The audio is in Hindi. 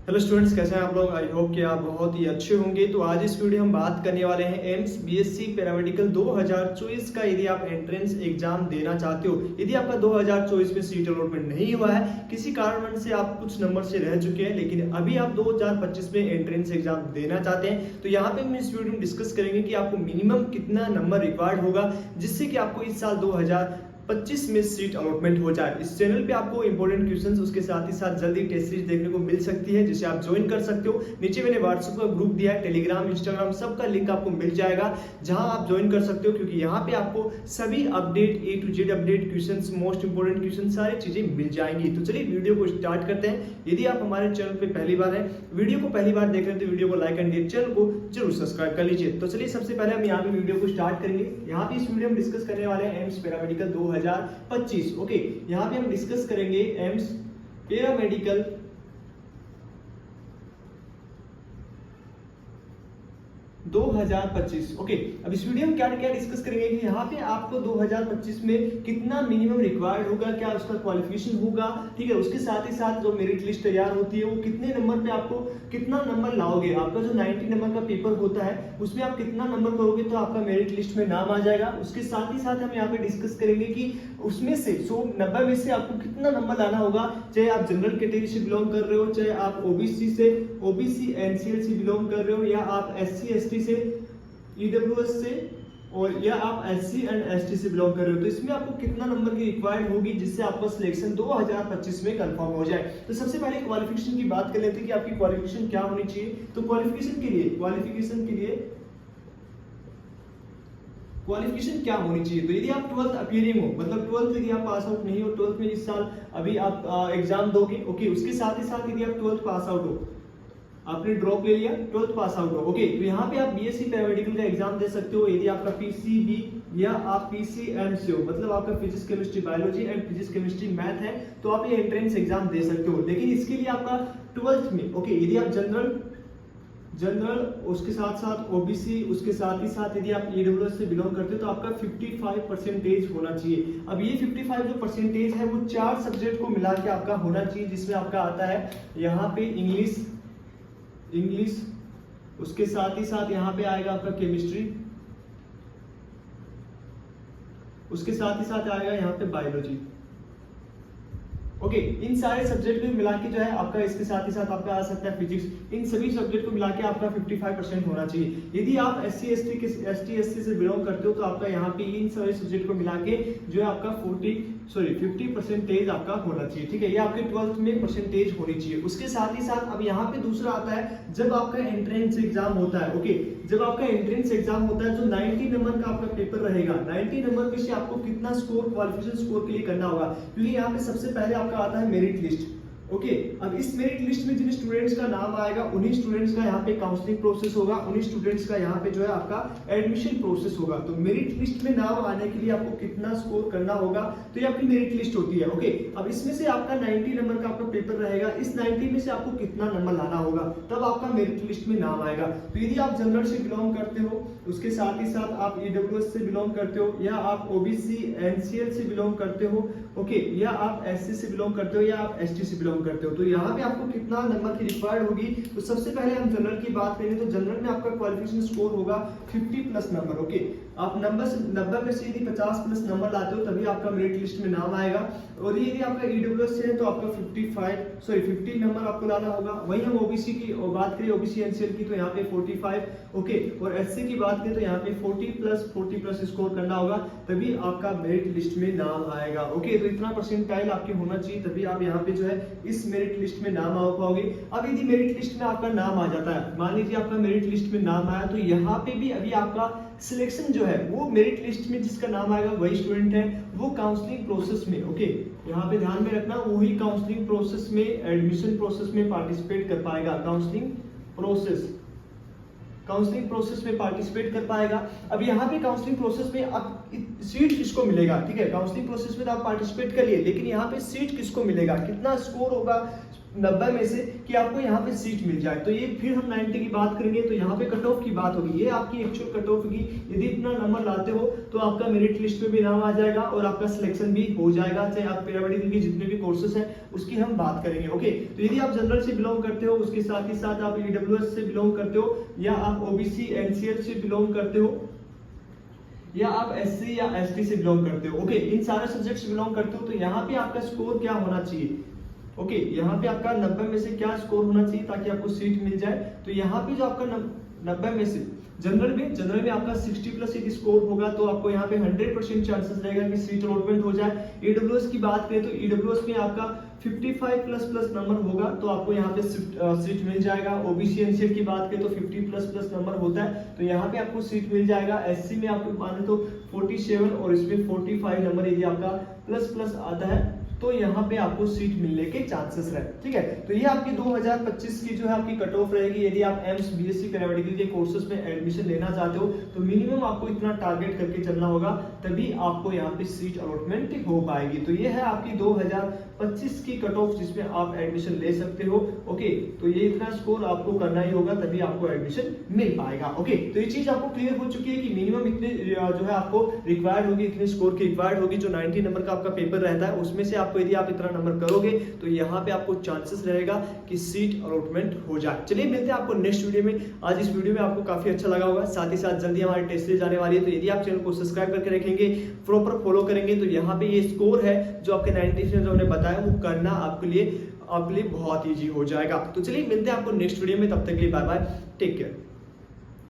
हेलो स्टूडेंट्स, कैसे हैं आप लोग। आई होप कि आप बहुत ही अच्छे होंगे। तो आज इस वीडियो हम बात करने वाले हैं एम्स बीएससी पैरामेडिकल 2024 का। यदि आप एंट्रेंस एग्जाम देना चाहते हो, यदि आपका 2024 में सीट अलॉटमेंट नहीं हुआ है, किसी कारणवश से आप कुछ नंबर से रह चुके हैं, लेकिन अभी आप 2025 में एंट्रेंस एग्जाम देना चाहते हैं, तो यहाँ पे हम इस वीडियो में डिस्कस करेंगे कि आपको मिनिमम कितना नंबर रिक्वायर्ड होगा जिससे कि आपको इस साल 2025 में सीट अलॉटमेंट हो जाए। इस चैनल पे आपको इंपॉर्टेंट क्वेश्चंस, उसके साथ ही साथ जल्दी टेस्ट सीरीज देखने को मिल सकती है, जिसे आप ज्वाइन कर सकते हो। नीचे मैंने व्हाट्सएप का ग्रुप दिया है, टेलीग्राम, इंस्टाग्राम, सबका लिंक आपको मिल जाएगा, जहां आप ज्वाइन कर सकते हो, क्योंकि यहाँ पे आपको सभी update, A to Z update, questions, most important question, सारी चीजें मिल जाएंगी। तो चलिए वीडियो को स्टार्ट करते हैं। यदि आप हमारे चैनल पे पहली बार है, वीडियो को पहली बार देख रहे हैं, तो वीडियो को लाइक एंड चैनल को जरूर सब्सक्राइब कर लीजिए। तो चलिए सबसे पहले हम यहाँ पे वीडियो को स्टार्ट करेंगे। यहाँ पे इस वीडियो में डिस्कस करने वाले हैं एम्स पैरामेडिकल 2025। ओके, यहाँ पे हम डिस्कस करेंगे एम्स पैरामेडिकल 2025। ओके, अब इस वीडियो में क्या क्या डिस्कस करेंगे कि यहाँ पे आपको 2025 में कितना मिनिमम रिक्वायर्ड होगा, क्या उसका क्वालिफिकेशन होगा, ठीक है। उसके साथ ही साथ जो मेरिट लिस्ट तैयार होती है, वो कितने नंबर पे आपको कितना नंबर लाओगे। आपका जो 90 नंबर का पेपर होता है, उसमें आप कितना नंबर करोगे तो आपका मेरिट लिस्ट में नाम आ जाएगा। उसके साथ ही साथ हम यहाँ पे डिस्कस करेंगे कि उसमें से 90 में से आपको कितना नंबर लाना होगा, चाहे आप जनरल कैटेगरी से बिलोंग कर रहे हो, चाहे आप ओबीसी एनसीएल से बिलोंग कर रहे हो, या आप एससी एसटी से, ईडब्ल्यूएस से, और या आप एससी एंड एसटी से बिलोंग कर रहे हो। तो इसमें आपको कितना नंबर की रिक्वायर्ड होगी जिससे आपका सिलेक्शन 2025 में कंफर्म हो जाए। तो सबसे पहले क्वालिफिकेशन की बात कर लेते हैं कि आपकी क्वालिफिकेशन क्या होनी चाहिए। तो क्वालिफिकेशन क्या होनी चाहिए, तो यदि आप 12th अपीयरिंग हो, मतलब 12th यदि आप पास आउट नहीं हो, 12th में इस साल अभी आप एग्जाम दोगे, ओके। उसके साथ ही साथ यदि आप 12th पास आउट हो, आपने ड्रॉप ले लिया, 12th पास आउट हो, ओके, तो यहाँ पे आप बीएससी पैरामेडिकल का एग्जाम दे सकते हो। यदि आपका पीसीबी या आप पीसीएम से हो, मतलब आपका physics chemistry biology and physics chemistry math है, तो आप ये एंट्रेंस एग्जाम दे सकते हो। लेकिन इसके लिए आपका 12th में, ओके, यदि आप जनरल उसके साथ साथ ओबीसी, उसके साथ ही साथ यदि आप ईडब्ल्यूएस से बिलोंग करते हो, तो आपका 55% होना चाहिए। अब ये 55 जो परसेंटेज है, वो 4 सब्जेक्ट को मिला के आपका होना चाहिए, जिसमें आपका आता है यहाँ पे इंग्लिश, उसके साथ ही साथ यहाँ पे आएगा आपका केमिस्ट्री, उसके साथ ही साथ आएगा यहाँ पे बायोलॉजी, ओके। इन सारे सब्जेक्ट को मिला के जो है आपका, इसके साथ ही साथ आपका आ सकता है फिजिक्स। इन सभी सब्जेक्ट को मिला के आपका 55% होना चाहिए। यदि आप एससी एसटी से बिलोंग करते हो, तो आपका यहाँ पे इन सारे सब्जेक्ट को मिला के जो है आपका 50% आपका होना चाहिए, ठीक है। ये आपके 12th में परसेंटेज होनी चाहिए। उसके साथ ही साथ अब यहाँ पे दूसरा आता है, जब आपका एंट्रेंस एग्जाम होता है, ओके, जब आपका एंट्रेंस एग्जाम होता है, जो 90 नंबर का आपका पेपर रहेगा, 90 नंबर में से आपको कितना स्कोर क्वालिफिकेशन स्कोर के लिए करना होगा, क्योंकि यहाँ पे सबसे पहले आपका आता है मेरिट लिस्ट, ओके। अब इस मेरिट लिस्ट में जिन स्टूडेंट्स का नाम आएगा, उन्हीं स्टूडेंट्स का यहाँ पे काउंसलिंग प्रोसेस होगा, उन्हीं स्टूडेंट्स का यहाँ पे जो है आपका एडमिशन प्रोसेस होगा। तो मेरिट लिस्ट में नाम आने के लिए आपको कितना स्कोर करना होगा, तो ये आपकी मेरिट लिस्ट होती है, ओके। अब इसमें से आपका 90 नंबर का आपका पेपर रहेगा, इस 90 में से आपको कितना नंबर लाना होगा, तब आपका मेरिट लिस्ट में नाम आएगा। तो यदि आप जनरल से बिलोंग करते हो, उसके साथ ही साथ आप ईडब्ल्यूएस से बिलोंग करते हो, या आप ओबीसी एनसीएल से बिलोंग करते हो, ओके, या आप एससी से बिलोंग करते हो, या आप एसटी से बिलोंग करते हो, तो यहाँ पे आपको कितना नंबर की रिक्वायर्ड होगी। तो सबसे पहले हम जनरल की बात करें, तो जनरल में आपका क्वालिफिकेशन स्कोर होगा 50+ नंबर, ओके। आप 90 में से यदि 50+ नंबर लाते हो, तभी आपका मेरिट लिस्ट में नाम आएगा। और यदि आपका ईडब्ल्यूएस से है, तो आपका 50 नंबर आपको लाना होगा। वहीं हम ओबीसी की बात करें, ओबीसी एनसीएल की, तो यहाँ पे 45, ओके, और एससी की बात करें तो यहाँ पे 40+ स्कोर करना होगा, तभी आपका मेरिट लिस्ट में नाम आएगा, ओके। तो इतना परसेंटाइल आपके होना चाहिए, तभी आप यहाँ पे जो है इस मेरिट लिस्ट में नाम आ पाओगे। अब यदि मेरिट लिस्ट में आपका नाम आ जाता है, मान लीजिए आपका मेरिट लिस्ट में नाम आया, तो यहाँ पे भी अभी आपका सिलेक्शन जो है, वो मेरिट लिस्ट में जिसका नाम आएगा वही स्टूडेंट है, वो काउंसलिंग प्रोसेस में, ओके, यहाँ पे ध्यान में रखना, वही काउंसलिंग प्रोसेस में, एडमिशन प्रोसेस में पार्टिसिपेट कर पाएगा। काउंसलिंग प्रोसेस में पार्टिसिपेट कर पाएगा। अब यहाँ पे काउंसलिंग प्रोसेस में अब सीट किसको मिलेगा, ठीक है। काउंसलिंग प्रोसेस में तो आप पार्टिसिपेट करिए, लेकिन यहाँ पे सीट किसको मिलेगा, कितना स्कोर होगा, 90 में से कि आपको यहाँ पे सीट मिल जाए। तो ये फिर हम 90 की बात करेंगे तो यहाँ पे कट ऑफ की बात होगी, ये आपकी एक्चुअल कट ऑफ होगी। यदि इतना नंबर लाते हो तो आपका मेरिट लिस्ट में भी नाम आ जाएगा और आपका सिलेक्शन भी हो जाएगा, चाहे आप पैरामेडिकल के जितने भी कोर्सेस हैं उसकी हम बात करेंगे। ओके, तो यदि आप जनरल से बिलोंग करते हो, उसके साथ ही साथ आप ईडब्ल्यूएस से बिलोंग करते हो, या आप ओबीसी एनसीएल से बिलोंग करते हो, या आप एससी या एसटी से बिलोंग करते हो, ओके, इन सारे सब्जेक्ट से बिलोंग करते हो, तो यहाँ पे आपका स्कोर क्या होना चाहिए? ओके, यहाँ पे आपका 90 में से क्या स्कोर होना चाहिए ताकि आपको सीट मिल जाए? तो यहाँ पे जो आपका 90 में से जनरल में आपका 60 प्लस यदि स्कोर होगा तो आपको यहाँ पे 100% चांसेस रहेगा कि सीट अलॉटमेंट हो जाए। ईडब्ल्यूएस की बात करें तो ईडब्ल्यूएस में आपका 55 प्लस नंबर होगा तो आपको यहाँ पे सीट मिल जाएगा। ओबीसी एनसीएल की बात करें तो 50 प्लस नंबर होता है तो यहाँ पे आपको सीट मिल जाएगा। एससी में आपको माने तो 47 और इसमें 45 नंबर यदि आपका प्लस आता है तो यहाँ पे आपको सीट मिलने के चांसेस रहे। ठीक है, तो ये आपकी 2025 की जो है आपकी कट ऑफ रहेगी। यदि आप एम्स बीएससी पैरामेडिकल के कोर्सेज में एडमिशन लेना चाहते हो तो मिनिमम आपको इतना टारगेट करके चलना होगा, तभी आपको यहाँ पे सीट अलॉटमेंट हो पाएगी। तो ये है आपकी 2025 की कट ऑफ जिसमें आप एडमिशन ले सकते हो। ओके, तो ये इतना स्कोर आपको करना ही होगा तभी आपको एडमिशन मिल पाएगा। ओके, तो ये चीज आपको क्लियर हो चुकी है कि मिनिमम इतने जो है आपको रिक्वायर्ड होगी, इतने स्कोर की रिक्वायर्ड होगी। जो 90 नंबर का आपका पेपर रहता है उसमें से आपको यदि आप इतना नंबर करोगे तो यहाँ पे आपको चांसेस रहेगा कि सीट अलॉटमेंट हो जाए। चलिए मिलते हैं आपको नेक्स्ट वीडियो में। आज इस वीडियो में आपको काफी अच्छा लगा होगा, साथ ही साथ जल्दी हमारी टेस्ट सीरीज आने वाली है, तो यदि आप चैनल को सब्सक्राइब करके रखेंगे, प्रॉपर फॉलो करेंगे तो यहाँ पे ये स्कोर है जो आपके 90 जो हमने बताया वो करना आपके लिए बहुत ईजी हो जाएगा। तो चलिए मिलते हैं आपको नेक्स्ट वीडियो में, तब तक के लिए बाय बाय, टेक केयर।